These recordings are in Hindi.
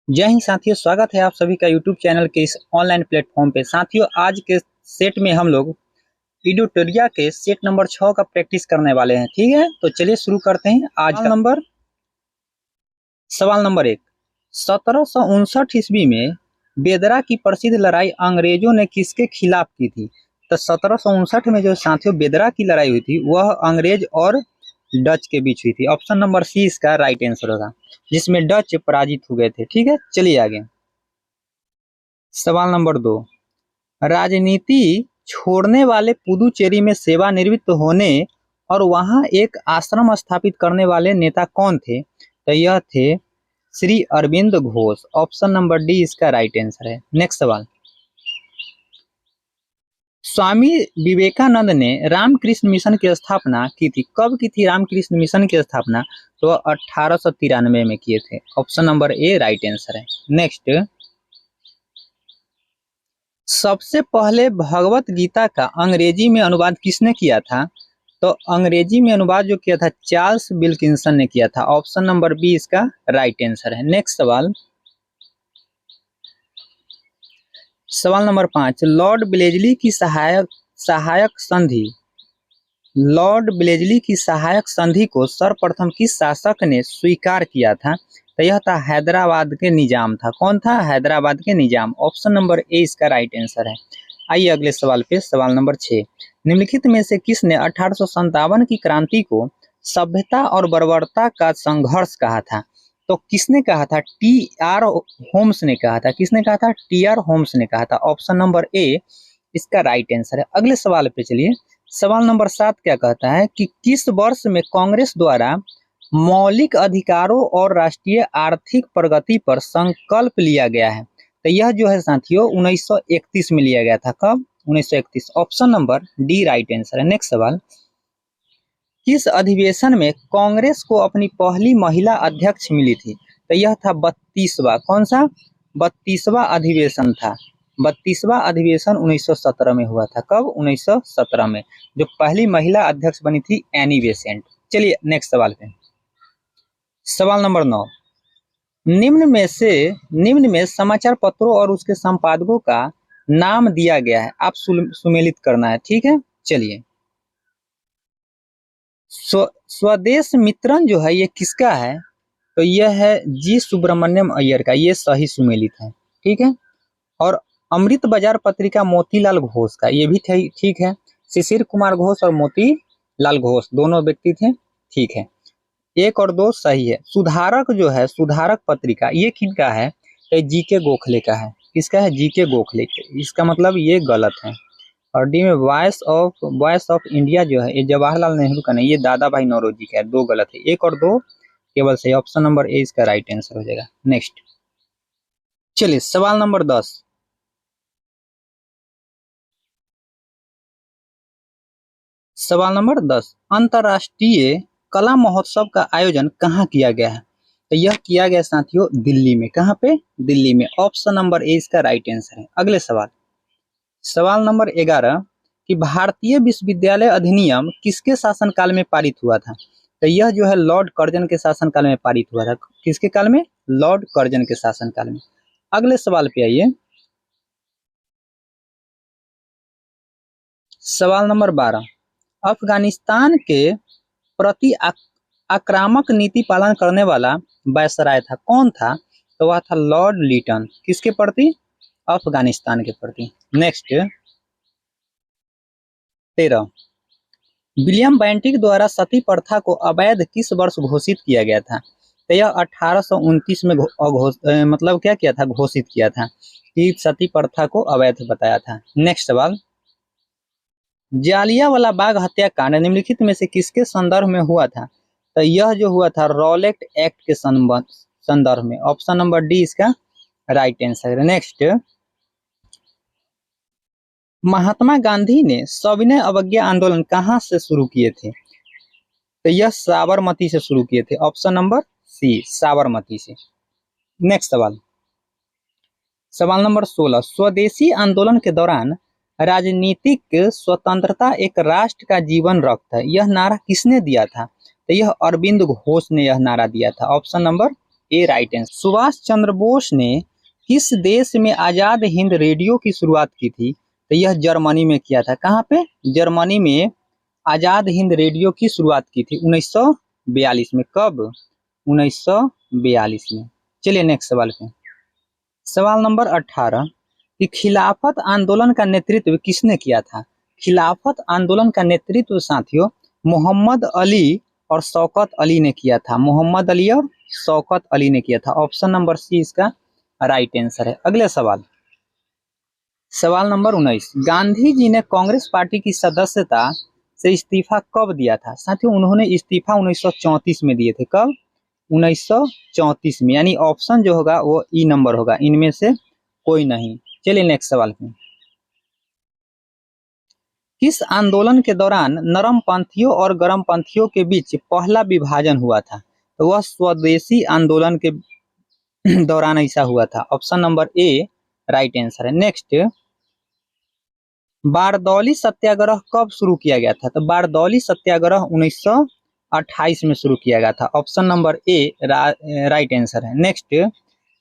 जय हिंद साथियों, स्वागत है आप सभी का यूट्यूब चैनल के इस ऑनलाइन प्लेटफॉर्म पे। साथियों, आज के सेट में हम लोग एडिटोरिया के सेट नंबर 6 का प्रैक्टिस करने वाले हैं। ठीक है, तो चलिए शुरू करते हैं। आज का सवाल नंबर 1। 1759 ईस्वी में बेदरा की प्रसिद्ध लड़ाई अंग्रेजों ने किसके खिलाफ की थी? तो 1759 में जो साथियों बेदरा की लड़ाई हुई थी वह अंग्रेज और डच के बीच हुई थी। ऑप्शन नंबर सी इसका राइट आंसर होगा, जिसमें डच पराजित हो गए थे। ठीक है, चलिए आगे। सवाल नंबर 2। राजनीति छोड़ने वाले पुदुचेरी में सेवानिवृत्त होने और वहां एक आश्रम स्थापित करने वाले नेता कौन थे? तो यह थे Shri Arvind Ghosh. Option number D इसका राइट आंसर है। नेक्स्ट सवाल। स्वामी विवेकानंद ने रामकृष्ण मिशन की स्थापना की थी। कब की थी रामकृष्ण मिशन की स्थापना? तो 1893 में किए थे। Option number A right answer है। नेक्स्ट। सबसे पहले भगवत गीता का अंग्रेजी में अनुवाद किसने किया था? तो अंग्रेजी में अनुवाद जो किया था चार्ल्स विल्किंसन ने किया था। ऑप्शन नंबर बी इसका राइट आंसर है। नेक्स्ट सवाल। सवाल नंबर 5। लॉर्ड ब्लेजली की सहायक संधि को सर्वप्रथम किस शासक ने स्वीकार किया था? तो यह था हैदराबाद के निजाम था। कौन था? हैदराबाद के निजाम। ऑप्शन नंबर ए इसका राइट आंसर है। आइए अगले सवाल पे। सवाल नंबर 6। निम्नलिखित में से किसने 1857 की क्रांति को सभ्यता और बर्बरता का संघर्ष कहा था? तो किसने कहा था? टी.आर. होम्स ने कहा था। किसने कहा था? टी.आर. होम्स ने कहा था। ऑप्शन नंबर ए इसका राइट आंसर है। अगले सवाल पे चलिए। सवाल नंबर 7 क्या कहता है कि किस वर्ष में कांग्रेस द्वारा मौलिक अधिकारों और राष्ट्रीय आर्थिक प्रगति पर संकल्प लिया गया है? तो यह जो है साथियों 1931 में लिया गया था। कब? 1931। Option number D right answer है। नेक्स्ट सवाल। किस अधिवेशन में कांग्रेस को अपनी पहली महिला अध्यक्ष मिली थी? तो यह था 32वां। कौन सा? 32वां अधिवेशन था। 32वां अधिवेशन 1917 में हुआ था। कब? 1917 में। जो पहली महिला अध्यक्ष बनी थी एनी बेसेंट। चलिए नेक्स्ट सवाल पे। सवाल नंबर 9। निम्न में समाचार पत्रों और उसके संपादकों का नाम दिया गया है। आप सुमेलित करना है। ठीक है, चलिए। स्वदेश मित्रन जो है ये किसका है? तो यह है जी सुब्रमण्यम अय्यर का। ये सही सुमेलित है। ठीक है। और अमृत बाजार पत्रिका मोतीलाल घोष का। ये भी ठीक है। शिशिर कुमार घोष और मोतीलाल घोष दोनों व्यक्ति थे। ठीक है, 1 और 2 सही है। सुधारक जो है, सुधारक पत्रिका, ये किनका है? तो जी.के. गोखले का है। किसका है? जी.के. गोखले का। इसका मतलब ये गलत है। और डी में वॉइस ऑफ इंडिया जो है ये जवाहरलाल नेहरू का नहीं, ये दादा भाई नौरोजी का है। 2 गलत है। 1 और 2 केवल सही। ऑप्शन नंबर ए इसका राइट आंसर हो जाएगा। नेक्स्ट चलिए सवाल नंबर 10। सवाल नंबर 10। अंतरराष्ट्रीय कला महोत्सव का आयोजन कहाँ किया गया है? तो यह किया गया साथियों दिल्ली में। कहाँ पे? दिल्ली में। ऑप्शन नंबर ए इसका राइट आंसर है। अगले सवाल। सवाल नंबर 11 कि भारतीय विश्वविद्यालय अधिनियम किसके शासनकाल में पारित हुआ था? तो यह जो है लॉर्ड कर्जन के शासनकाल में पारित हुआ था। किसके काल में? लॉर्ड कर्जन के शासनकाल में। अगले सवाल पे आइए। सवाल नंबर 12। अफगानिस्तान के प्रति आक्रामक नीति पालन करने वाला वायसराय था। कौन था? तो वह था लॉर्ड लिटन। किसके प्रति? अफगानिस्तान के प्रति। नेक्स्ट 13। विलियम बेंटिक द्वारा सती प्रथा को अवैध किस वर्ष घोषित किया गया था? तो यह 1829 में मतलब क्या किया था? घोषित किया था कि सती प्रथा को अवैध बताया था। नेक्स्ट सवाल। जालियांवाला बाग हत्याकांड निम्नलिखित में से किसके संदर्भ में हुआ था? तो यह जो हुआ था रॉलेट एक्ट के संदर्भ में। ऑप्शन नंबर डी इसका राइट आंसर है। नेक्स्ट। महात्मा गांधी ने सविनय अवज्ञा आंदोलन कहां से शुरू किए थे? तो यह साबरमती से शुरू किए थे। ऑप्शन नंबर सी साबरमती से। नेक्स्ट सवाल। सवाल नंबर 16। स्वदेशी आंदोलन के दौरान राजनीतिक स्वतंत्रता एक राष्ट्र का जीवन रक्त है, यह नारा किसने दिया था? तो यह अरविंद घोष ने यह नारा दिया था। Option number A right answer. Subhash Chandra Bose ने किस देश में आजाद हिंद रेडियो की शुरुआत की थी? तो यह जर्मनी में किया था। कहाँ पे? जर्मनी में आजाद हिंद रेडियो की शुरुआत की थी 1942 में। कब? 1942 में। चलिए नेक्स्ट सवाल पे। सवाल नंबर 18 कि खिलाफत आंदोलन का नेतृत्व किसने किया था? खिलाफत आंदोलन का नेतृत्व साथियों मोहम्मद अली और शौकत अली ने किया था। मोहम्मद अली और शौकत अली ने किया था। ऑप्शन नंबर सी इसका राइट आंसर है। अगले सवाल, सवाल नंबर 19, गांधी जी ने कांग्रेस पार्टी की सदस्यता से इस्तीफा कब दिया था? साथियों उन्होंने इस्तीफा 1934 में दिए थे। कब? 1934 में। यानी ऑप्शन जो होगा वो ई नंबर होगा, इनमें से कोई नहीं। चलिए नेक्स्ट सवाल पे। किस आंदोलन के दौरान नरम पंथियों और गरम पंथियों के बीच पहला विभाजन हुआ था? तो वह स्वदेशी आंदोलन के दौरान ऐसा हुआ था। Option number A right answer है। नेक्स्ट, बारदौली सत्याग्रह कब शुरू किया गया था? तो बारदौली सत्याग्रह 1928 में शुरू किया गया था। Option number A right answer है। नेक्स्ट,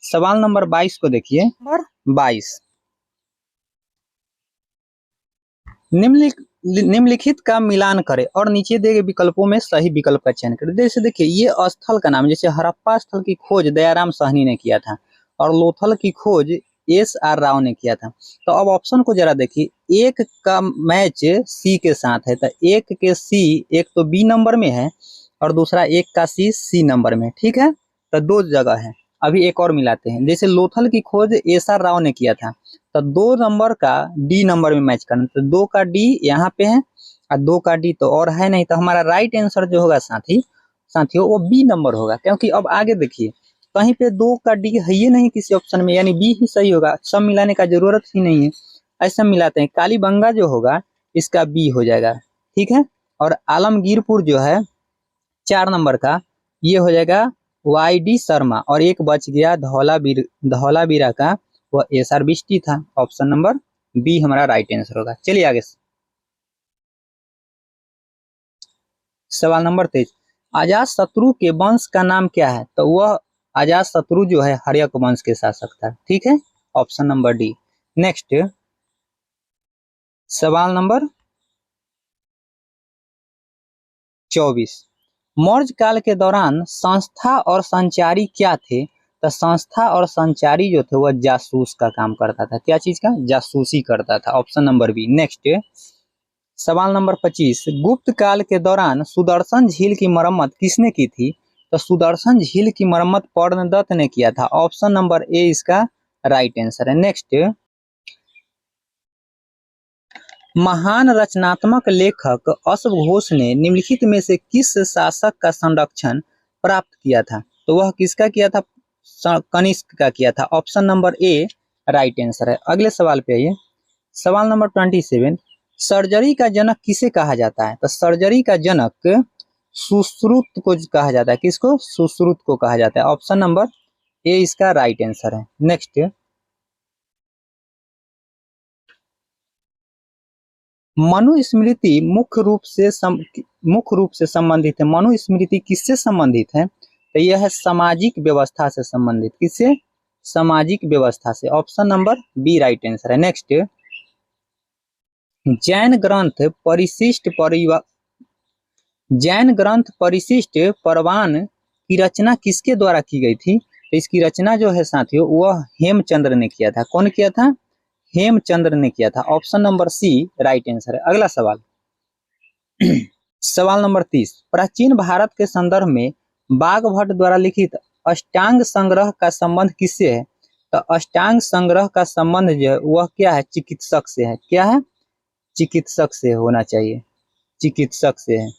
सवाल नंबर 22 को देखिए। नंबर 22, निम्नलिखित का मिलान करें और नीचे दिए गए विकल्पों में सही विकल्प का चयन करें। जैसे देखिए ये स्थल का नाम, जैसे हड़प्पा स्थल की खोज दयाराम साहनी ने किया था और लोथल की खोज एस.आर. राव ने किया था। तो अब ऑप्शन को जरा देखिए, एक का मैच सी के साथ है, तो एक के सी, एक तो बी नंबर में है और दूसरा एक का सी नंबर में। ठीक है, तो दो जगह है। अभी एक और मिलाते हैं। जैसे लोथल की खोज एस.आर. राव ने किया था, तो 2 नंबर का डी नंबर में मैच करना, तो 2 का डी यहाँ पे है और 2 का डी तो और है नहीं। तो हमारा राइट आंसर जो होगा साथियों वो बी नंबर होगा। क्योंकि अब आगे देखिए कहीं पे 2 का डी है ही नहीं किसी ऑप्शन में, यानी बी ही सही होगा। सब मिलाने का जरूरत ही नहीं है। ऐसा मिलाते हैं। कालीबंगा जो होगा इसका बी हो जाएगा। ठीक है, और आलमगीरपुर जो है 4 नंबर का, ये हो जाएगा वाई.डी. शर्मा और एक बच गया धौलावीरा का, वह एस.आर. बिष्टी था। ऑप्शन नंबर बी हमारा राइट आंसर होगा। चलिए आगे सवाल नंबर 23, अजात शत्रु के वंश का नाम क्या है? तो वह अजात शत्रु जो है हर्यक वंश के शासक था। ठीक है, ऑप्शन नंबर डी। नेक्स्ट, सवाल नंबर 24, मौर्य काल के दौरान संस्था और संचारी क्या थे? तो संस्था और संचारी जो थे वह जासूस का काम करता था। क्या चीज का? जासूसी करता था। Option number B. नेक्स्ट, सवाल नंबर 25, गुप्त काल के दौरान सुदर्शन झील की मरम्मत किसने की थी? तो सुदर्शन झील की मरम्मत पर्णदत्त ने किया था। ऑप्शन नंबर ए इसका राइट आंसर है। नेक्स्ट, महान रचनात्मक लेखक अश्व घोष ने निम्नलिखित में से किस शासक का संरक्षण प्राप्त किया था? तो वह किसका किया था? कनिष्क का किया था। Option number A right answer है। अगले सवाल पे आइए। सवाल नंबर 27, सर्जरी का जनक किसे कहा जाता है? तो सर्जरी का जनक सुश्रुत को कहा जाता है। किसको? सुश्रुत को कहा जाता है। ऑप्शन नंबर ए इसका राइट आंसर है। नेक्स्ट, मनुस्मृति मुख्य रूप से संबंधित है। मनुस्मृति किससे संबंधित है? तो यह है सामाजिक व्यवस्था से संबंधित। किससे? सामाजिक व्यवस्था से। Option number B right answer है। नेक्स्ट, जैन ग्रंथ परिशिष्ट परवान की रचना किसके द्वारा की गई थी? तो इसकी रचना जो है साथियों वह हेमचंद्र ने किया था। कौन किया था? हेमचंद्र ने किया था। Option number C right answer है। अगला सवाल सवाल नंबर 30, प्राचीन भारत के संदर्भ में बागभट्ट द्वारा लिखित अष्टांग संग्रह का संबंध किससे है? तो अष्टांग संग्रह का संबंध जो है वह क्या है? चिकित्सक से है। क्या है? चिकित्सक से होना चाहिए। चिकित्सक से है।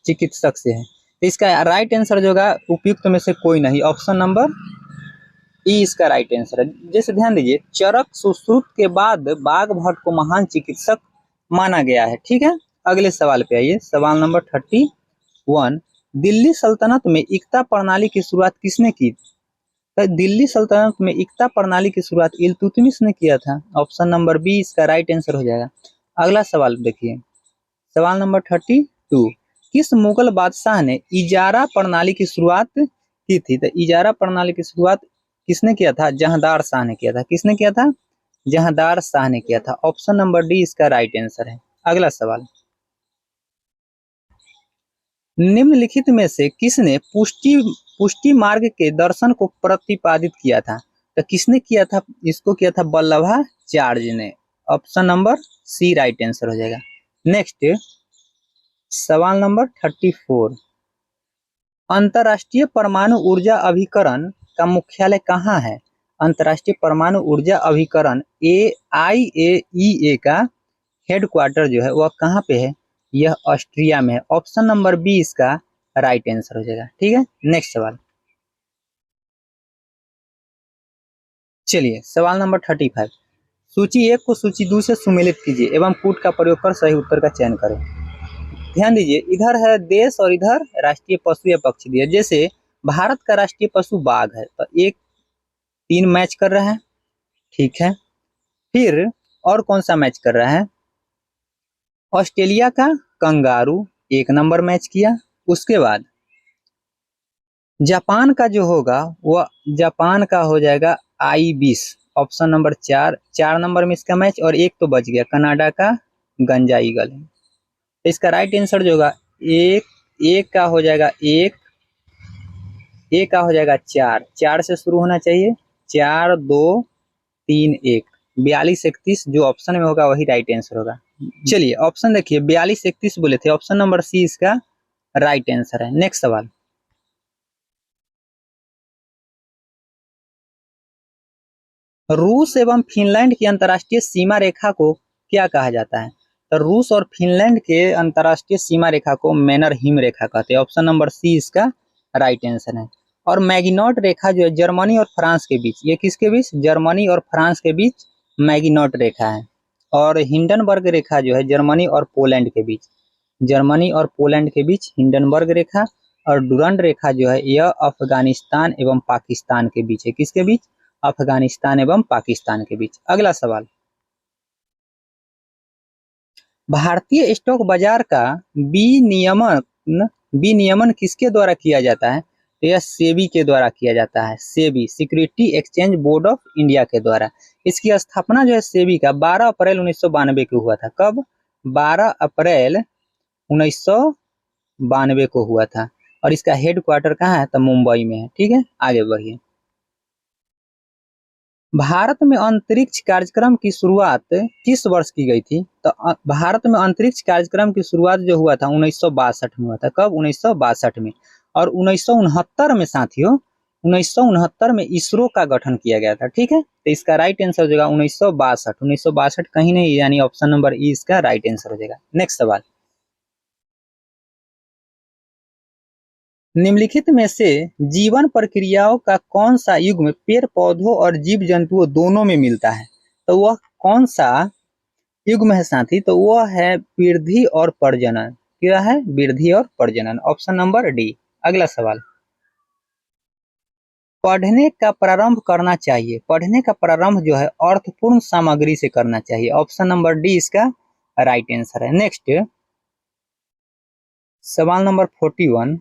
चिकित्सक से है। तो इसका राइट आंसर जो होगा उपयुक्त में से कोई नहीं। ऑप्शन नंबर ई इसका राइट आंसर है। जैसे ध्यान दीजिए, चरक सुश्रुत के बाद बागभट्ट को महान चिकित्सक माना गया है। ठीक है, अगले सवाल पे आइए। सवाल नंबर 31, दिल्ली सल्तनत में इक्ता प्रणाली की शुरुआत किसने की? तो दिल्ली सल्तनत में इक्ता प्रणाली की शुरुआत इल्तुतमिश ने किया था। ऑप्शन नंबर बी इसका राइट आंसर हो जाएगा। अगला सवाल देखिए, सवाल नंबर 32, किस मुगल बादशाह ने इजारा प्रणाली की शुरुआत की थी? तो इजारा प्रणाली की शुरुआत किसने किया था? जहांदार शाह ने किया था। किसने किया था? जहांदार शाह ने किया था। ऑप्शन नंबर डी इसका राइट आंसर है। अगला सवाल, निम्नलिखित में से किसने पुष्टि पुष्टि मार्ग के दर्शन को प्रतिपादित किया था? तो किसने किया था? इसको किया था वल्लभाचार्य ने। Option number C right answer हो जाएगा। नेक्स्ट सवाल नंबर 34, अंतरराष्ट्रीय परमाणु ऊर्जा अभिकरण का मुख्यालय कहाँ है? अंतरराष्ट्रीय परमाणु ऊर्जा अभिकरण IAEA का हेडक्वार्टर जो है वह कहाँ पे है? यह ऑस्ट्रिया में है। ऑप्शन नंबर बी इसका राइट आंसर हो जाएगा। ठीक है, नेक्स्ट सवाल, चलिए सवाल नंबर 35, सूची 1 को सूची 2 से सुमेलित कीजिए एवं कूट का प्रयोग कर सही उत्तर का चयन करें। ध्यान दीजिए, इधर है देश और इधर राष्ट्रीय पशु या पक्षी दिया। जैसे भारत का राष्ट्रीय पशु बाघ है, तो 1 3 मैच कर रहा है, ठीक है। फिर और कौन सा मैच कर रहा है? ऑस्ट्रेलिया का कंगारू 1 नंबर मैच किया। उसके बाद जापान का जो होगा वह जापान का हो जाएगा आई-20, ऑप्शन नंबर 4 नंबर में इसका मैच, और 1 तो बच गया, कनाडा का गंजा ईगल है। तो इसका राइट आंसर जो होगा एक का हो जाएगा 1, एक का हो जाएगा 4 से शुरू होना चाहिए, 4 2 3 1, 42 31 जो ऑप्शन में होगा वही राइट आंसर होगा। चलिए ऑप्शन देखिए, 42 31 बोले थे, ऑप्शन नंबर सी इसका राइट आंसर है। नेक्स्ट सवाल, रूस एवं फिनलैंड की अंतर्राष्ट्रीय सीमा रेखा को क्या कहा जाता है? तो रूस और फिनलैंड के अंतर्राष्ट्रीय सीमा रेखा को मैनर हिम रेखा कहते हैं। ऑप्शन नंबर सी इसका राइट आंसर है। और मैगिनॉट रेखा जो है जर्मनी और फ्रांस के बीच, ये किसके बीच? जर्मनी और फ्रांस के बीच मैगिनॉट रेखा है। और हिंडनबर्ग रेखा जो है जर्मनी और पोलैंड के बीच, जर्मनी और पोलैंड के बीच हिंडनबर्ग रेखा। और डुरंड रेखा जो है यह अफगानिस्तान एवं पाकिस्तान के बीच है। किसके बीच? अफगानिस्तान एवं पाकिस्तान के बीच। अगला सवाल, भारतीय स्टॉक बाजार का विनियमन किसके द्वारा किया जाता है? तो यह सेबी के द्वारा किया जाता है। SEBI, security exchange board of India के द्वारा। इसकी स्थापना जो है सेबी का 12 अप्रैल 1992 को हुआ था। कब? 12 अप्रैल 1992 को हुआ था। और इसका हेडक्वार्टर कहाँ है? तो मुंबई में है। ठीक है, आगे बढ़िए। भारत में अंतरिक्ष कार्यक्रम की शुरुआत किस वर्ष की गई थी? तो भारत में अंतरिक्ष कार्यक्रम की शुरुआत जो हुआ था 1962 में हुआ था। कब? 1962 में। और 1969 में साथियों, 1969 में इसरो का गठन किया गया था। ठीक है, तो इसका राइट आंसर हो जाएगा 1962। 1962 कहीं नहीं, यानी ऑप्शन नंबर ई इसका राइट आंसर हो जाएगा। नेक्स्ट सवाल, निम्नलिखित में से जीवन प्रक्रियाओं का कौन सा युग्म पेड़ पौधों और जीव जंतुओं दोनों में मिलता है? तो वह कौन सा युग्म है साथी? तो वह है वृद्धि और प्रजनन। क्या है? वृद्धि और प्रजनन। Option number D. अगला सवाल, पढ़ने का प्रारंभ करना चाहिए, पढ़ने का प्रारंभ जो है अर्थपूर्ण सामग्री से करना चाहिए। ऑप्शन नंबर डी इसका राइट आंसर है। नेक्स्ट सवाल नंबर 41,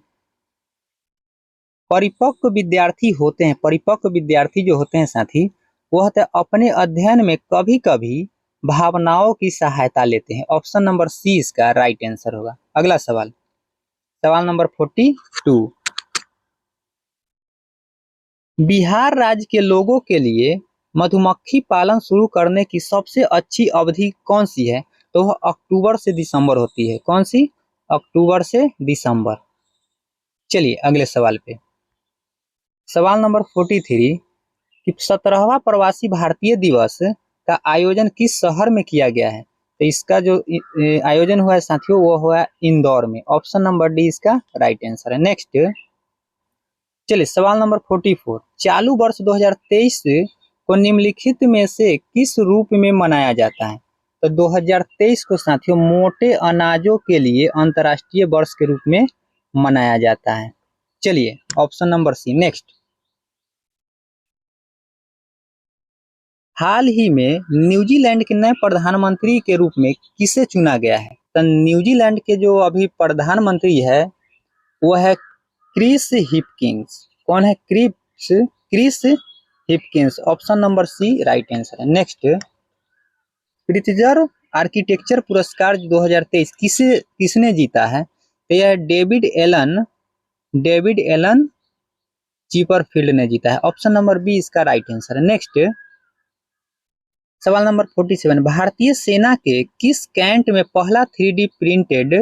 परिपक्व विद्यार्थी होते हैं, परिपक्व विद्यार्थी जो होते हैं साथी, वह तो अपने अध्ययन में कभी कभी भावनाओं की सहायता लेते हैं। ऑप्शन नंबर सी इसका राइट आंसर होगा। अगला सवाल, सवाल नंबर 42, बिहार राज्य के लोगों के लिए मधुमक्खी पालन शुरू करने की सबसे अच्छी अवधि कौन सी है? तो वह अक्टूबर से दिसंबर होती है। कौन सी? अक्टूबर से दिसंबर। चलिए अगले सवाल पे, सवाल नंबर 43, कि 17वां प्रवासी भारतीय दिवस का आयोजन किस शहर में किया गया है? तो इसका जो आयोजन हुआ है साथियों वो हुआ इंदौर में। ऑप्शन नंबर डी इसका राइट आंसर है। नेक्स्ट चलिए सवाल नंबर 44, चालू वर्ष 2023 को निम्नलिखित में से किस रूप में मनाया जाता है? तो 2023 को साथियों मोटे अनाजों के लिए अंतर्राष्ट्रीय वर्ष के रूप में मनाया जाता है। चलिए ऑप्शन नंबर सी। नेक्स्ट, हाल ही में न्यूजीलैंड के नए प्रधानमंत्री के रूप में किसे चुना गया है? तो न्यूजीलैंड के जो अभी प्रधानमंत्री है वो है क्रिस हिपकिंस। कौन है? Chris Hipkins. Option number C right answer है। नेक्स्ट, प्रित्जर आर्किटेक्चर पुरस्कार 2023 किसने जीता है? तो यह डेविड एलन चीपरफील्ड ने जीता है। ऑप्शन नंबर बी इसका राइट आंसर है। नेक्स्ट, सवाल नंबर 47, भारतीय सेना के किस कैंट में पहला 3D प्रिंटेड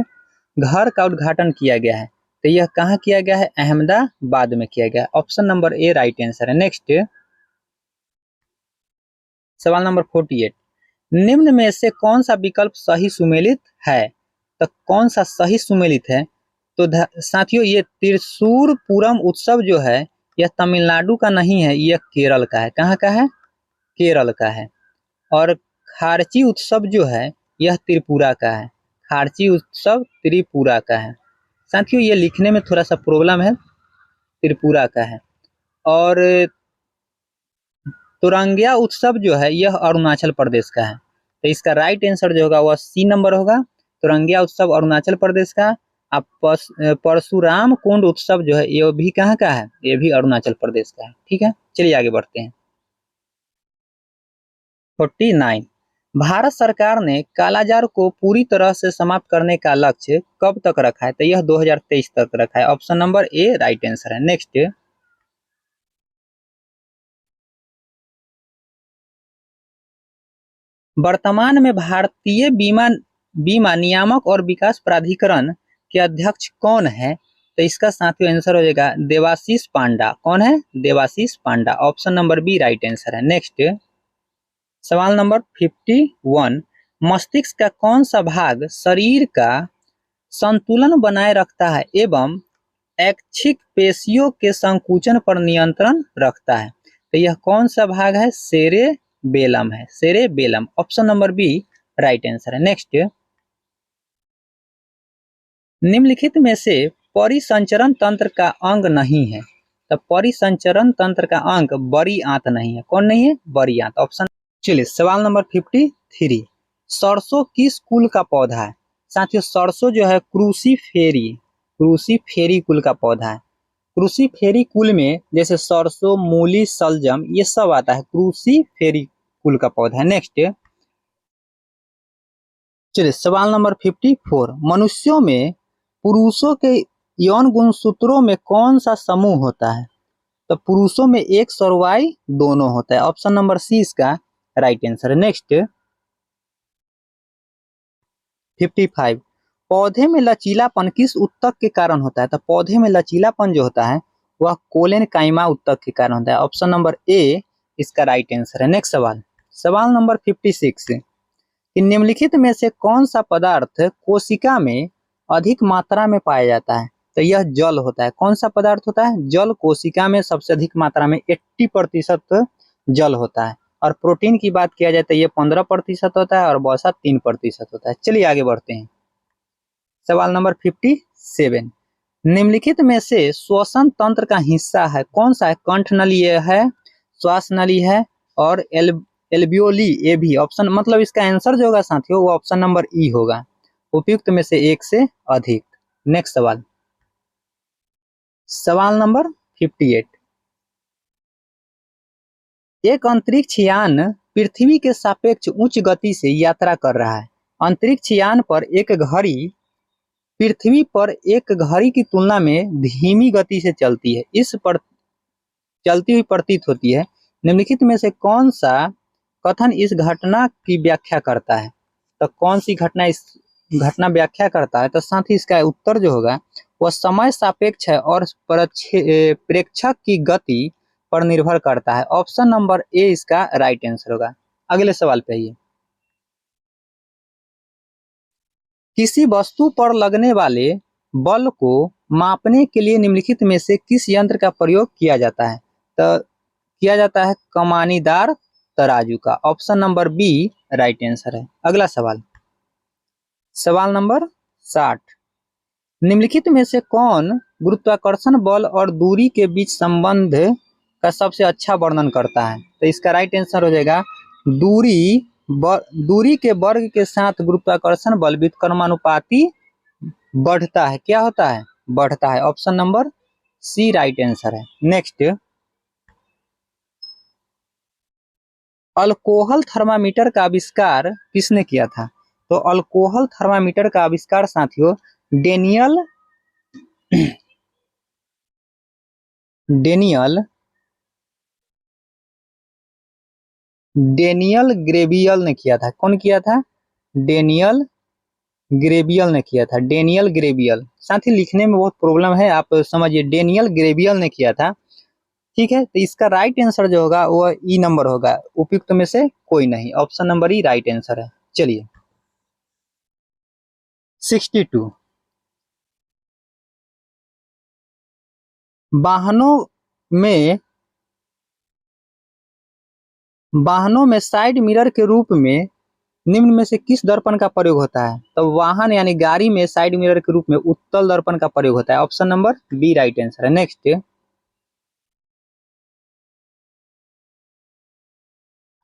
घर का उद्घाटन किया गया है? तो यह कहाँ किया गया है? अहमदाबाद में किया गया है। Option number A right answer है। नेक्स्ट, सवाल नंबर 48, निम्न में से कौन सा विकल्प सही सुमेलित है? तो कौन सा सही सुमेलित है? तो साथियों, ये त्रिशूर पूरम उत्सव जो है यह तमिलनाडु का नहीं है, यह केरल का है। कहाँ का है? केरल का है। और खारची उत्सव जो है यह त्रिपुरा का है। खारची उत्सव त्रिपुरा का है। साथियों, ये लिखने में थोड़ा सा प्रॉब्लम है, त्रिपुरा का है। और तुरंगिया उत्सव जो है यह अरुणाचल प्रदेश का है। तो इसका राइट आंसर जो होगा वह सी नंबर होगा। तुरंगिया उत्सव अरुणाचल प्रदेश का। अब परशुराम कुंड उत्सव जो है ये भी कहाँ का है? ये भी अरुणाचल प्रदेश का है। ठीक है, चलिए आगे बढ़ते हैं। 49, भारत सरकार ने कालाजार को पूरी तरह से समाप्त करने का लक्ष्य कब तक रखा है? तो यह 2023 तक रखा है। Option number A right answer है। नेक्स्ट, वर्तमान में भारतीय बीमा नियामक और विकास प्राधिकरण के अध्यक्ष कौन है? तो इसका साथियों आंसर हो जाएगा देवाशीष पांडा। कौन है? Devashish Panda. Option number B right answer है। नेक्स्ट, सवाल नंबर 51, मस्तिष्क का कौन सा भाग शरीर का संतुलन बनाए रखता है एवं ऐच्छिक पेशियों के संकुचन पर नियंत्रण रखता है? तो यह कौन सा भाग है? सेरेबेलम है। Cerebellum. Option number B right answer है। नेक्स्ट, निम्नलिखित में से परिसंचरण तंत्र का अंग नहीं है। तो परिसंचरण तंत्र का अंग बड़ी आंत नहीं है। कौन नहीं है? बड़ी आंत। ऑप्शन। चलिए सवाल नंबर 53, सरसों किस कुल का पौधा है? साथियों, सरसों जो है क्रूसीफेरी कुल का पौधा है। क्रूसीफेरी कुल में जैसे सरसों, मूली, सलजम ये सब आता है, क्रूसीफेरी कुल का पौधा है। नेक्स्ट, चलिए सवाल नंबर 54, मनुष्यों में पुरुषों के यौन गुणसूत्रों में कौन सा समूह होता है? तो पुरुषों में एक्स और वाई दोनों होता है। ऑप्शन नंबर सी इसका राइट आंसर है। नेक्स्ट, 55, पौधे में लचीलापन किस उत्तक के कारण होता है? तो पौधे में लचीलापन जो होता है वह कोलेन काइमा उत्तक के कारण होता है। ऑप्शन नंबर ए इसका राइट आंसर है। नेक्स्ट सवाल, सवाल नंबर 56, कि निम्नलिखित में से कौन सा पदार्थ कोशिका में अधिक मात्रा में पाया जाता है? तो यह जल होता है। कौन सा पदार्थ होता है? जल कोशिका में सबसे अधिक मात्रा में 80% जल होता है। और प्रोटीन की बात किया जाए तो ये 15% होता है और वसा 3% होता है। चलिए आगे बढ़ते हैं। सवाल नंबर 57, निम्नलिखित में से श्वसन तंत्र का हिस्सा है कौन सा है? कंठ नली है, श्वास नली है और एल्वियोली ये भी। ऑप्शन मतलब इसका आंसर जो होगा साथियों वो ऑप्शन नंबर ई होगा, उपयुक्त में से एक से अधिक। नेक्स्ट सवाल, सवाल नंबर 58, एक अंतरिक्ष यान पृथ्वी के सापेक्ष उच्च गति से यात्रा कर रहा है। अंतरिक्ष यान पर एक घड़ी पृथ्वी पर एक घड़ी की तुलना में धीमी गति से चलती है, इस पर चलती हुई प्रतीत होती है। निम्नलिखित में से कौन सा कथन इस घटना की व्याख्या करता है? तो कौन सी घटना इस घटना व्याख्या करता है? तो साथ ही इसका उत्तर जो होगा वह समय सापेक्ष है और प्रेक्षक की गति पर निर्भर करता है। ऑप्शन नंबर ए इसका राइट आंसर होगा। अगले सवाल पे आइए, किसी वस्तु पर लगने वाले बल को मापने के लिए निम्नलिखित में से किस यंत्र का प्रयोग किया जाता है? तो किया जाता है कमानीदार तराजू का। Option number B right answer है। अगला सवाल, सवाल नंबर 60, निम्नलिखित में से कौन गुरुत्वाकर्षण बल और दूरी के बीच संबंध का सबसे अच्छा वर्णन करता है? तो इसका राइट आंसर हो जाएगा दूरी दूरी के वर्ग के साथ गुरुत्वाकर्षण बल व्युत्क्रमानुपाती बढ़ता है। क्या होता है? बढ़ता है। Option number C right answer है। नेक्स्ट, अल्कोहल थर्मामीटर का आविष्कार किसने किया था? तो अल्कोहल थर्मामीटर का आविष्कार साथियों डेनियल ग्रेबियल ने किया था। कौन किया था? डेनियल ग्रेबियल ने किया था। डेनियल ग्रेबियल, साथ ही लिखने में बहुत प्रॉब्लम है, आप समझिए। डेनियल ग्रेबियल ने किया था। ठीक है, तो इसका राइट आंसर जो होगा वो ई नंबर होगा, उपयुक्त में से कोई नहीं। ऑप्शन नंबर ई राइट आंसर है। चलिए 62, वाहनों में साइड मिरर के रूप में निम्न में से किस दर्पण का प्रयोग होता है? तो वाहन यानी गाड़ी में साइड मिरर के रूप में उत्तल दर्पण का प्रयोग होता है। Option number B right answer है। नेक्स्ट,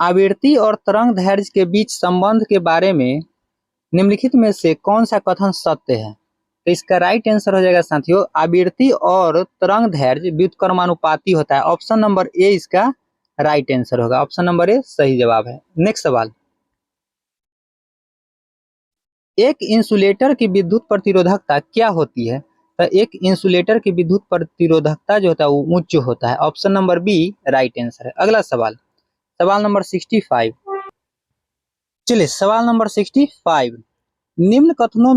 आवृत्ति और तरंग दैर्ध्य के बीच संबंध के बारे में निम्नलिखित में से कौन सा कथन सत्य है? तो इसका राइट आंसर हो जाएगा साथियों, आवृत्ति और तरंग दैर्ध्य व्युत्क्रमानुपाती होता है। ऑप्शन नंबर ए इसका राइट आंसर होगा। ऑप्शन नंबर ए सही जवाब है। नेक्स्ट सवाल, एक इंसुलेटर की विद्युत प्रतिरोधकता क्या होती है? तो एक इंसुलेटर की विद्युत प्रतिरोधकता जो होता है वो उच्च होता है। Option number B right answer है। अगला सवाल, सवाल नंबर 65। चलिए सवाल नंबर 65, निम्न कथनों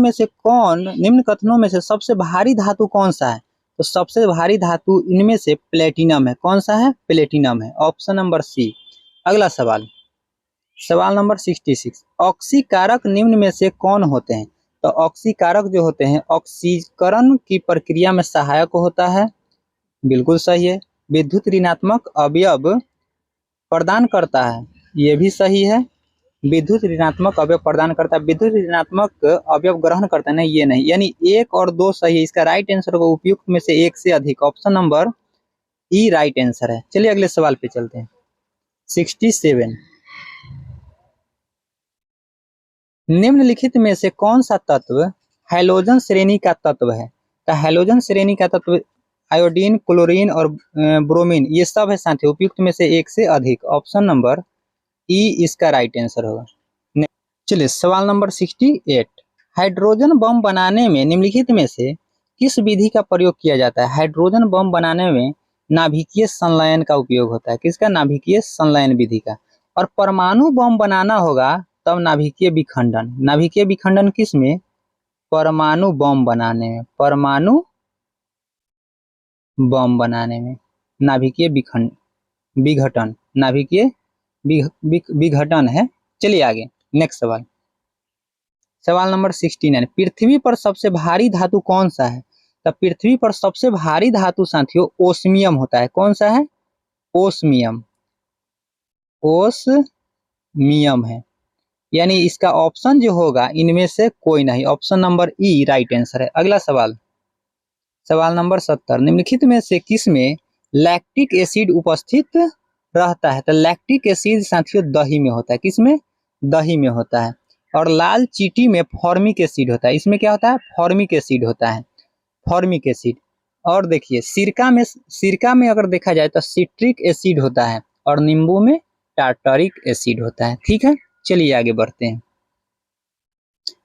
में से सबसे भारी धातु कौन सा है? तो सबसे भारी धातु इनमें से प्लेटिनम है। कौन सा है? प्लेटिनम है। Option number C. अगला सवाल, सवाल नंबर 66, ऑक्सीकारक निम्न में से कौन होते हैं? तो ऑक्सीकारक जो होते हैं ऑक्सीकरण की प्रक्रिया में सहायक होता है। बिल्कुल सही है। विद्युत ऋणात्मक अवयव प्रदान करता है, ये भी सही है। विद्युत ऋणात्मक अवयव प्रदान करता है, विद्युत ऋणात्मक अवयव ग्रहण करता है, नहीं ये नहीं। यानी एक और दो सही है। इसका राइट आंसर होगा उपयुक्त में से एक से अधिक। ऑप्शन नंबर ई राइट आंसर है। चलिए अगले सवाल पे चलते हैं। 67, निम्नलिखित में से कौन सा तत्व हैलोजन श्रेणी का तत्व है? तो हैलोजन श्रेणी का तत्व आयोडीन, क्लोरीन और ब्रोमीन ये सब है साथियों, उपयुक्त में से एक से अधिक। ऑप्शन नंबर ई इसका राइट आंसर होगा। चलिए सवाल नंबर 68, हाइड्रोजन बम बनाने में निम्नलिखित में से किस विधि का प्रयोग किया जाता है? हाइड्रोजन बम बनाने में नाभिकीय संलयन का उपयोग होता है। किसका? नाभिकीय संलयन विधि का। और परमाणु बम बनाना होगा तब नाभिकीय विखंडन। नाभिकीय विखंडन किस में? परमाणु बम बनाने में। परमाणु बम बनाने में नाभिकीय विघटन, नाभिकीय विघटन है। चलिए आगे नेक्स्ट सवाल, सवाल नंबर 69, पृथ्वी पर सबसे भारी धातु कौन सा है? तो पृथ्वी पर सबसे भारी धातु साथियों ओस्मियम होता है। कौन सा है? ओस्मियम। ओस्मियम है। यानी इसका ऑप्शन जो होगा इनमें से कोई नहीं। ऑप्शन नंबर ई राइट आंसर है। अगला सवाल, सवाल नंबर 70, निम्नलिखित में से किस में लैक्टिक एसिड उपस्थित रहता है? तो लैक्टिक एसिड साथियों दही में होता है। किस में? दही में होता है। और लाल चींटी में फॉर्मिक एसिड होता है। इसमें क्या होता है? फॉर्मिक एसिड होता है। Formic acid. और देखिए सिरका में अगर देखा जाए तो सिट्रिक एसिड होता है और नींबू में टार्टरिक एसिड होता है। ठीक है, चलिए आगे बढ़ते हैं।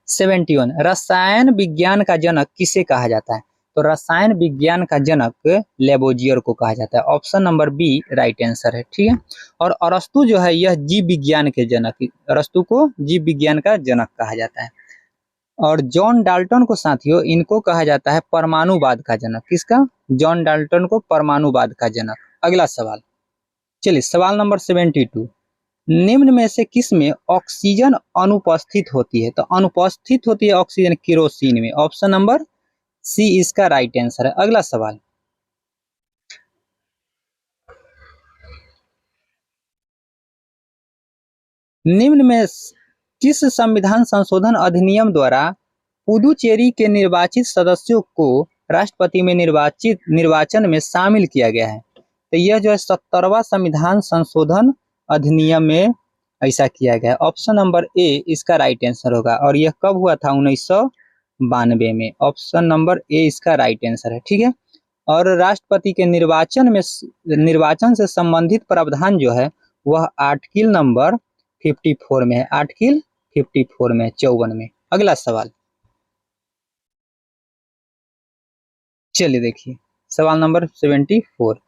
71, रसायन विज्ञान का जनक किसे कहा जाता है? तो रसायन विज्ञान का जनक लेबोजियर को कहा जाता है। Option number B right answer है। ठीक है, और अरस्तु जो है यह जीव विज्ञान के जनक, अरस्तु को जीव विज्ञान का जनक कहा जाता है। और जॉन डाल्टन को साथियों इनको कहा जाता है परमाणुवाद का जनक। किसका? जॉन डाल्टन को परमाणुवाद का जनक। अगला सवाल, चलिए सवाल नंबर 72, निम्न में से किस में ऑक्सीजन अनुपस्थित होती है? तो अनुपस्थित होती है ऑक्सीजन केरोसिन में। ऑप्शन नंबर सी इसका राइट आंसर है। अगला सवाल, निम्न में किस संविधान संशोधन अधिनियम द्वारा पुदुचेरी के निर्वाचित सदस्यों को राष्ट्रपति में निर्वाचन में शामिल किया गया है? तो यह जो है 70वां संविधान संशोधन अधिनियम में ऐसा किया गया है। ऑप्शन नंबर ए इसका राइट आंसर होगा। और यह कब हुआ था? 1992 में। ऑप्शन नंबर ए इसका राइट आंसर है, ठीक है। और राष्ट्रपति के निर्वाचन से संबंधित प्रावधान जो है वह आर्टिकल नंबर 54 में है। आर्टिकल 54 में, 54 में। अगला सवाल, चलिए देखिए सवाल नंबर 74।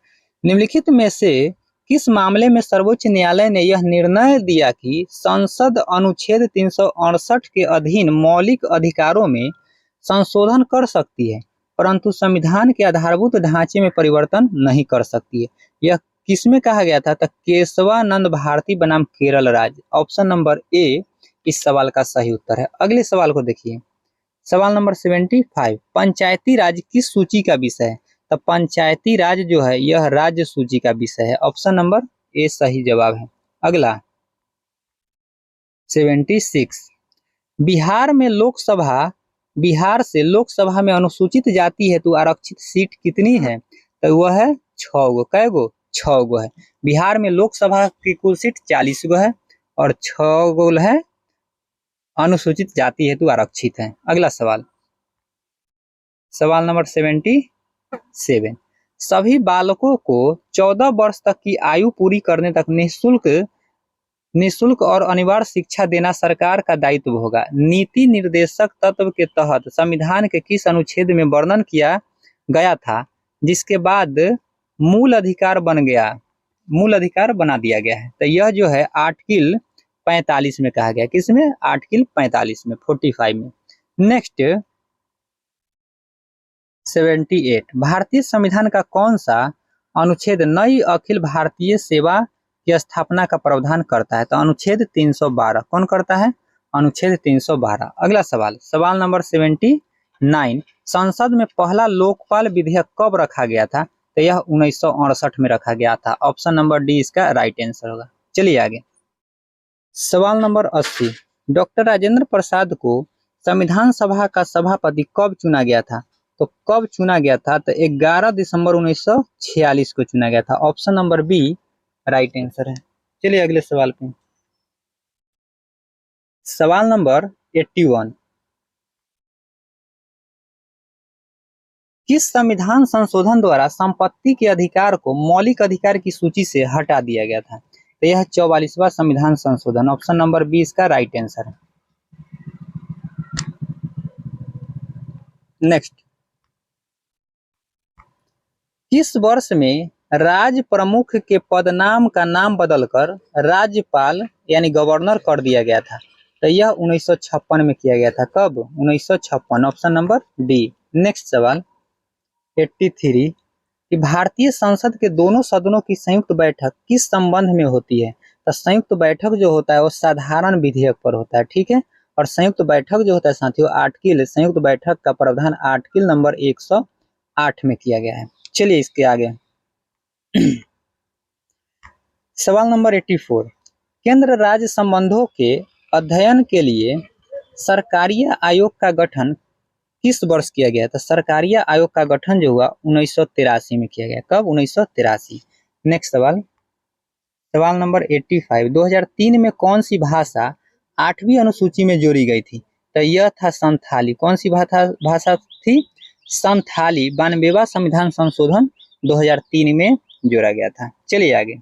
निम्नलिखित में से किस मामले में सर्वोच्च न्यायालय ने यह निर्णय दिया कि संसद अनुच्छेद 368 के अधीन मौलिक अधिकारों में संशोधन कर सकती है परंतु संविधान के आधारभूत ढांचे में परिवर्तन नहीं कर सकती है? यह किसमें कहा गया था? तो केशवानंद भारती बनाम केरल राज्य। ऑप्शन नंबर ए इस सवाल का सही उत्तर है। अगले सवाल को देखिए, सवाल नंबर 75। पंचायती राज किस सूची का विषय है? तो पंचायती राज जो है यह राज्य सूची का विषय है। ऑप्शन नंबर ए सही जवाब है। अगला 76। बिहार से लोकसभा में अनुसूचित जाति हेतु आरक्षित सीट कितनी है? तो वह है 6 गो। कै गो? 6 गो है। बिहार में लोकसभा की कुल सीट 40 गो है और 6 गो है अनुसूचित जाति हेतु आरक्षित है। अगला सवाल, सवाल नंबर 77। सभी बालकों को 14 वर्ष तक की आयु पूरी करने तक निःशुल्क और अनिवार्य शिक्षा देना सरकार का दायित्व होगा। नीति निर्देशक तत्व के तहत संविधान के किस अनुच्छेद में वर्णन किया गया था जिसके बाद मूल अधिकार बना दिया गया है? तो यह जो है आर्टिकल 45 में कहा गया। किसमें? आर्टिकल 45 में, 45 में। नेक्स्ट 78। भारतीय संविधान का कौन सा अनुच्छेद नई अखिल भारतीय सेवा की स्थापना का प्रावधान करता है? तो अनुच्छेद 312। कौन करता है? अनुच्छेद 312। अगला सवाल, सवाल नंबर 79। संसद में पहला लोकपाल विधेयक कब रखा गया था? तो यह 1968 में रखा गया था। ऑप्शन नंबर डी इसका राइट आंसर होगा। चलिए आगे, सवाल नंबर 80। डॉक्टर राजेंद्र प्रसाद को संविधान सभा का सभापति कब चुना गया था? तो कब चुना गया था? तो 11 दिसंबर 1946 को चुना गया था। Option number B right answer है। चलिए अगले सवाल पे, सवाल नंबर 81। किस संविधान संशोधन द्वारा संपत्ति के अधिकार को मौलिक अधिकार की सूची से हटा दिया गया था? तो यह 44वां संविधान संशोधन। ऑप्शन नंबर बी इसका राइट आंसर है। नेक्स्ट, किस वर्ष में राज्य प्रमुख के पदनाम का नाम बदलकर राज्यपाल यानी गवर्नर कर दिया गया था? तो यह 1956 में किया गया था। कब? 1956। Option number D. नेक्स्ट सवाल 83 कि भारतीय संसद के दोनों सदनों की संयुक्त बैठक किस संबंध में होती है? तो संयुक्त बैठक जो होता है वो साधारण विधेयक पर होता है, ठीक है। और संयुक्त बैठक जो होता है साथियों, आर्टिकल संयुक्त बैठक का प्रावधान आर्टिकल नंबर 108 में किया गया है। चलिए इसके आगे सवाल नंबर 84। केंद्र राज्य संबंधों के अध्ययन के लिए सरकारीय आयोग का गठन किस वर्ष किया गया? तो सरकारीय आयोग का गठन जो हुआ 1983 में किया गया। कब? 1983। नेक्स्ट सवाल, सवाल नंबर 85। 2003 में कौन सी भाषा 8वीं अनुसूची में जोड़ी गई थी? तो यह था संथाली। कौन सी भाषा थी? संथाली। 92वां संविधान संशोधन 2003 में जोड़ा गया था। चलिए आगे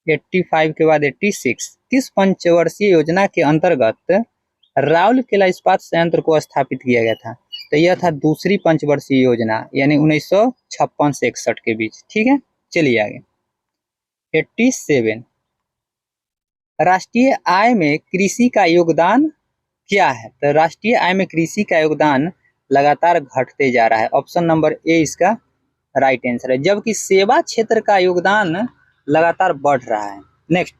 85 के बाद 86। किस पंचवर्षीय योजना के अंतर्गत राउरकेला इस्पात संयंत्र को स्थापित किया गया था? तो यह था दूसरी पंचवर्षीय योजना यानी 1956 से 61 के बीच, ठीक है। चलिए आगे 87। राष्ट्रीय आय में कृषि का योगदान क्या है? तो राष्ट्रीय आय में कृषि का योगदान लगातार घटते जा रहा है। ऑप्शन नंबर ए इसका राइट आंसर है, जबकि सेवा क्षेत्र का योगदान लगातार बढ़ रहा है। नेक्स्ट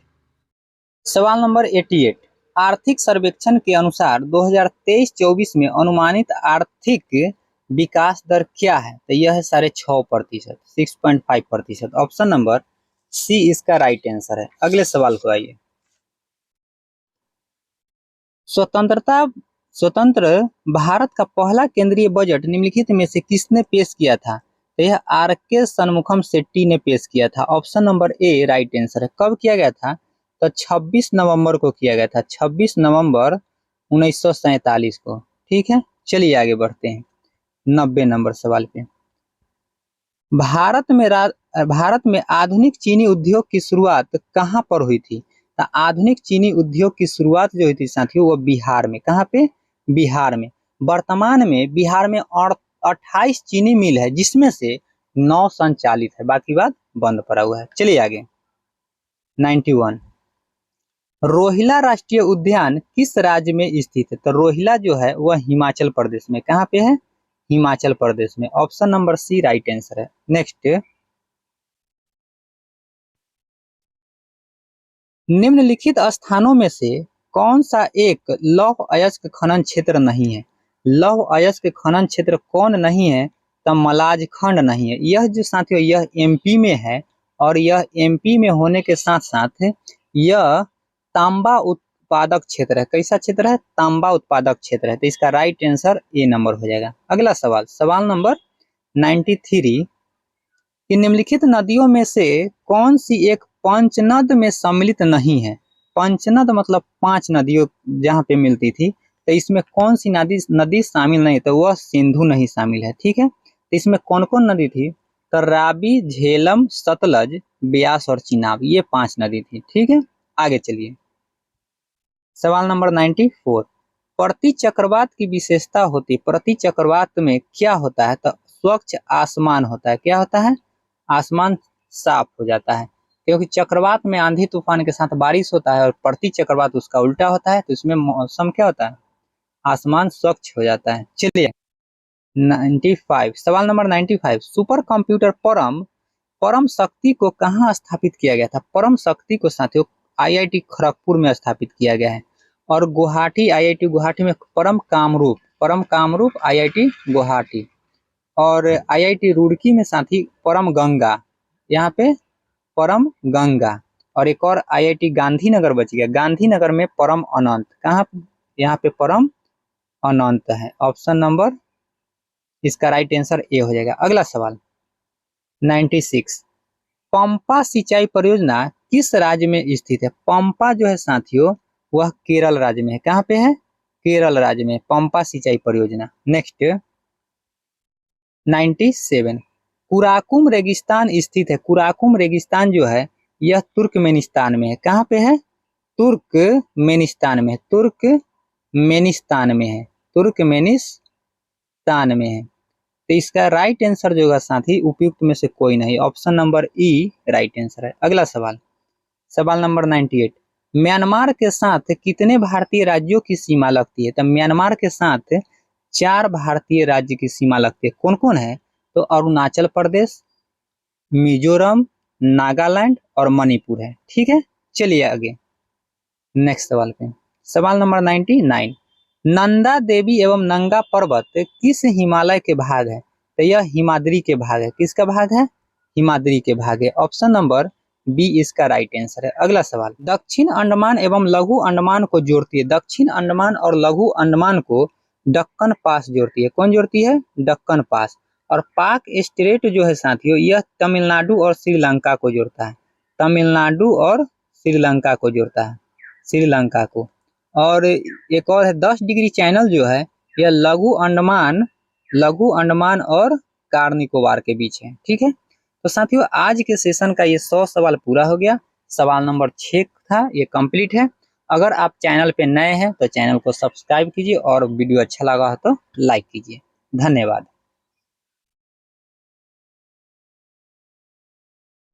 सवाल नंबर 88। आर्थिक सर्वेक्षण के अनुसार 2023-24 में अनुमानित आर्थिक विकास दर क्या है? तो यह है 6.5%, 6.5%। ऑप्शन नंबर सी इसका राइट आंसर है। अगले सवाल को आइए, स्वतंत्र भारत का पहला केंद्रीय बजट निम्नलिखित में से किसने पेश किया था? तो यह आर के शनमुखम शेट्टी ने पेश किया था। Option number A right answer है। कब किया गया था? तो 26 नवंबर को किया गया था, 26 नवंबर 1947 को। ठीक है, चलिए आगे बढ़ते हैं 90 नंबर सवाल पे। भारत में आधुनिक चीनी उद्योग की शुरुआत कहाँ पर हुई थी? तो आधुनिक चीनी उद्योग की शुरुआत जो हुई थी साथियों, वो बिहार में। कहाँ पे? बिहार में। वर्तमान में बिहार में और 28 चीनी मिल है, जिसमें से 9 संचालित है, बाकी बात बंद पड़ा हुआ है। चलिए आगे 91। रोहिला राष्ट्रीय उद्यान किस राज्य में स्थित है? तो रोहिला जो है वह हिमाचल प्रदेश में। कहाँ पे है? हिमाचल प्रदेश में। Option number C right answer है। नेक्स्ट, निम्नलिखित स्थानों में से कौन सा एक लौह अयस्क खनन क्षेत्र नहीं है? लौह अयस्क खनन क्षेत्र कौन नहीं है? तो मलाज खंड नहीं है। यह जो साथियों, यह एमपी में है, और यह एमपी में होने के साथ साथ यह तांबा उत्पादक क्षेत्र है। कैसा क्षेत्र है? तांबा उत्पादक क्षेत्र है। तो इसका राइट आंसर ए नंबर हो जाएगा। अगला सवाल, सवाल नंबर 93, कि निम्नलिखित नदियों में से कौन सी एक पंचनद में सम्मिलित नहीं है? पंचनद मतलब 5 नदियों जहाँ पे मिलती थी, तो इसमें कौन सी नदी शामिल नहीं? तो वह सिंधु नहीं शामिल है। ठीक है, तो इसमें कौन कौन नदी थी? तो रावी, झेलम, सतलज, ब्यास और चिनाब, ये 5 नदी थी। ठीक है, आगे चलिए सवाल नंबर 94, प्रति चक्रवात की विशेषता होती है। प्रति चक्रवात में क्या होता है? तो स्वच्छ आसमान होता है। क्या होता है? आसमान साफ हो जाता है, क्योंकि चक्रवात में आंधी तूफान के साथ बारिश होता है, और प्रति चक्रवात उसका उल्टा होता है, तो इसमें मौसम क्या होता है? आसमान स्वच्छ हो जाता है। चलिए 95, सवाल नंबर 95, सुपर कंप्यूटर परम परम शक्ति को कहाँ स्थापित किया गया था? परम शक्ति को साथियों आईआईटी खड़गपुर में स्थापित किया गया है, और गुवाहाटी, आईआईटी गुवाहाटी में परम कामरूप आईआईटी गुवाहाटी, और आईआईटी रुड़की में साथी परम गंगा, यहाँ पे परम गंगा, और एक और आईआईटी गांधीनगर बच गया, गांधीनगर में परम अनंत। कहाँ? यहाँ पे परम अनंत है। ऑप्शन नंबर, इसका राइट आंसर ए हो जाएगा। अगला सवाल 96, पंपा सिंचाई परियोजना किस राज्य में स्थित है? पंपा जो है साथियों, वह केरल राज्य में है। कहाँ पे है? केरल राज्य में पंपा सिंचाई परियोजना। नेक्स्ट 97, कुराकुम रेगिस्तान स्थित है। कुराकुम रेगिस्तान जो है यह तुर्कमेनिस्तान में है। कहाँ पे है? तुर्कमेनिस्तान में। तुर्कमेनिस्तान में है। तुर्कमेनिस्तान में है। तो इसका राइट आंसर जो होगा साथी, उपयुक्त में से कोई नहीं, ऑप्शन नंबर ई राइट आंसर है। अगला सवाल, सवाल नंबर 98, म्यांमार के साथ कितने भारतीय राज्यों की सीमा लगती है? तो म्यांमार के साथ 4 भारतीय राज्य की सीमा लगती है। कौन कौन है? तो अरुणाचल प्रदेश, मिजोरम, नागालैंड और मणिपुर है। ठीक है, चलिए आगे नेक्स्ट सवाल पे। सवाल नंबर 99, नंदा देवी एवं नंगा पर्वत किस हिमालय के भाग है? तो यह हिमाद्री के भाग है। किसका भाग है? हिमाद्री के भाग है। ऑप्शन नंबर बी इसका राइट आंसर है। अगला सवाल, दक्षिण अंडमान एवं लघु अंडमान को जोड़ती है। दक्षिण अंडमान और लघु अंडमान को दक्कन पास जोड़ती है। कौन जोड़ती है? दक्कन पास। और पाक स्ट्रेट जो है साथियों, यह तमिलनाडु और श्रीलंका को जोड़ता है। तमिलनाडु और श्रीलंका को जोड़ता है, श्रीलंका को। और एक और है 10 डिग्री चैनल जो है, यह लघु अंडमान और कार निकोबार के बीच है। ठीक है, तो साथियों आज के सेशन का ये 100 सवाल पूरा हो गया। सवाल नंबर 6 था, ये कंप्लीट है। अगर आप चैनल पे नए हैं तो चैनल को सब्सक्राइब कीजिए, और वीडियो अच्छा लगा हो तो लाइक कीजिए। धन्यवाद।